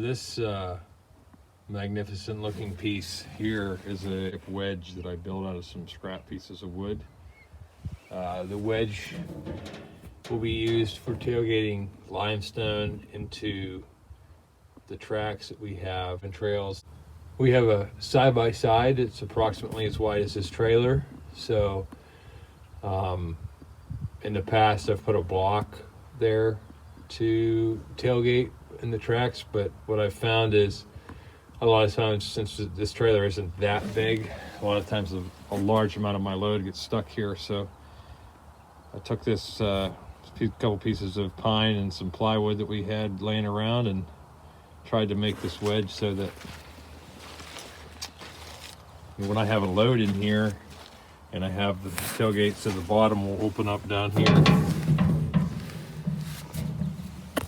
This magnificent looking piece here is a wedge that I built out of some scrap pieces of wood. The wedge will be used for tailgating limestone into the tracks that we have and trails. We have a side-by-side. It's approximately as wide as this trailer. So in the past I've put a block there to tailgate in the tracks, but what I've found is a lot of times, since this trailer isn't that big, a lot of times a large amount of my load gets stuck here. So I took this couple pieces of pine and some plywood that we had laying around and tried to make this wedge so that when I have a load in here and I have the tailgate, so the bottom will open up down here,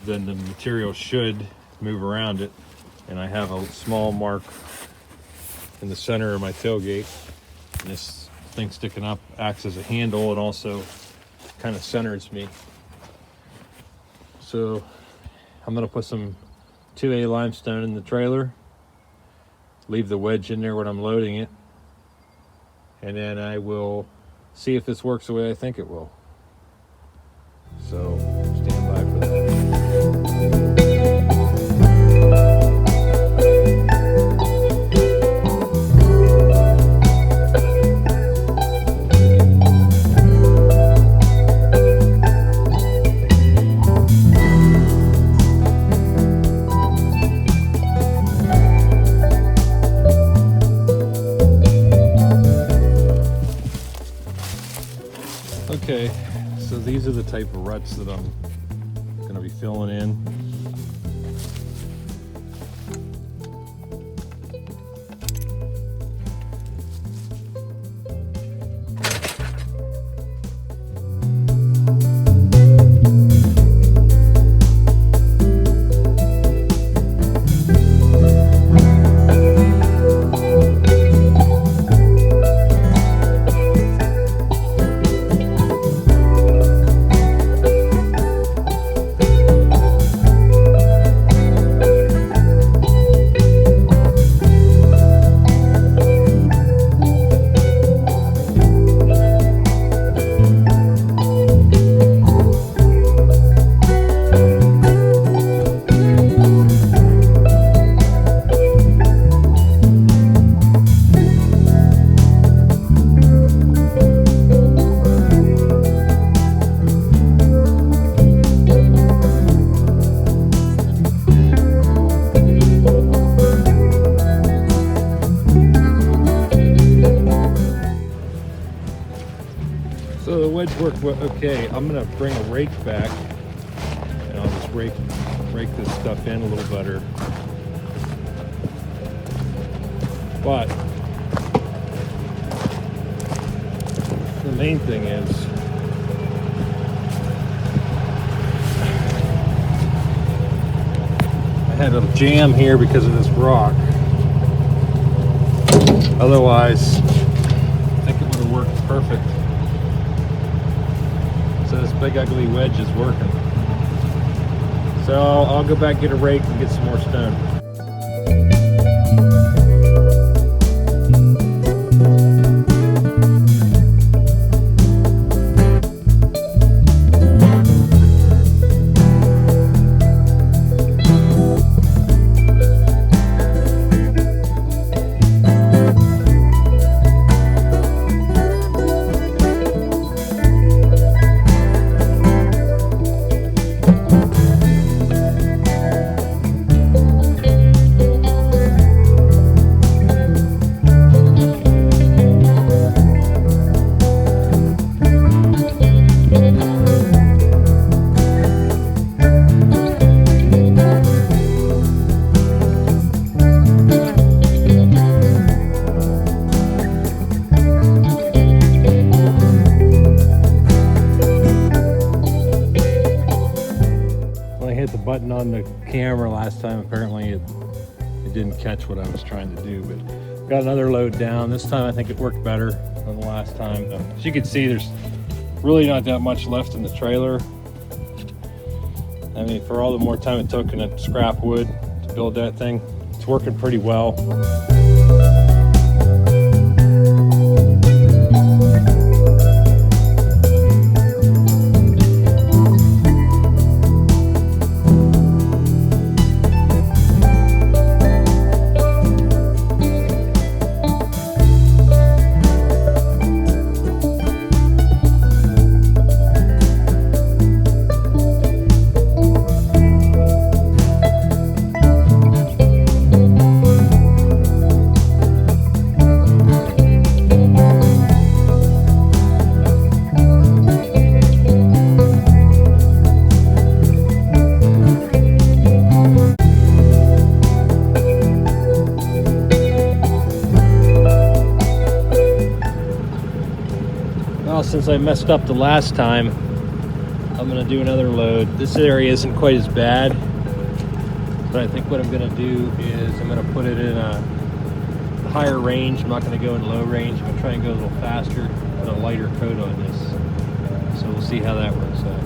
then the material should move around it, and I have a small mark in the center of my tailgate, and this thing sticking up acts as a handle and also kind of centers me. So I'm going to put some 2A limestone in the trailer, leave the wedge in there when I'm loading it, and then I will see if this works the way I think it will. So stand by for that. Okay, so these are the type of ruts that I'm going to be filling in. So the wedge worked okay. I'm gonna bring a rake back and I'll just rake this stuff in a little better. But the main thing is I had a jam here because of this rock. Otherwise, I think it would have worked perfect. So this big ugly wedge is working. So I'll go back, get a rake, and get some more stone. Button on the camera last time, apparently it didn't catch what I was trying to do, but got another load down. This time I think it worked better than the last time. As you can see, there's really not that much left in the trailer. I mean, for all the more time it took in a scrap wood to build that thing. It's working pretty well. Well, since I messed up the last time, I'm gonna do another load. This area isn't quite as bad, but I think what I'm gonna do is I'm gonna put it in a higher range. I'm not gonna go in low range. I'm gonna try and go a little faster, put a lighter coat on this. So we'll see how that works out.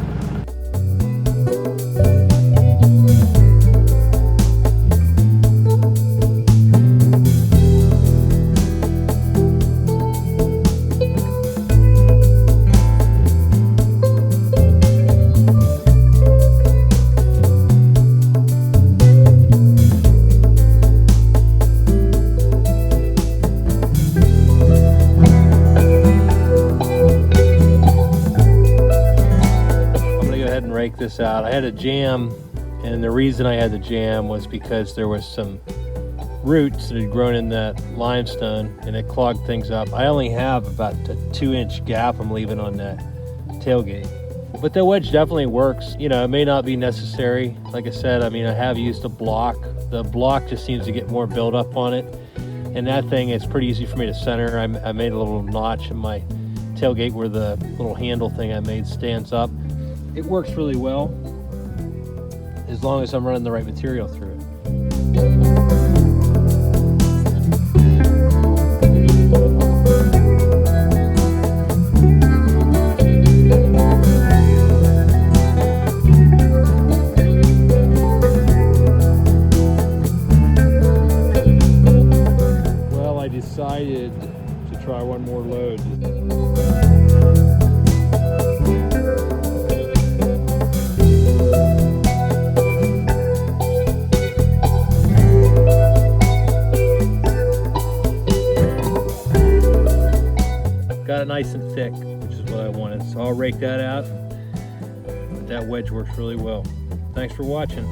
Rake this out. I had a jam, and the reason I had the jam was because there was some roots that had grown in that limestone and it clogged things up. I only have about a 2-inch gap I'm leaving on that tailgate, but the wedge definitely works. You know, it may not be necessary. Like I said, I mean, I have used a block. The block just seems to get more build up on it, and that thing is pretty easy for me to center. I made a little notch in my tailgate where the little handle thing I made stands up. It works really well as long as I'm running the right material through it. Well, I decided to try one more load. Got it nice and thick, which is what I wanted. So I'll rake that out. But that wedge works really well. Thanks for watching.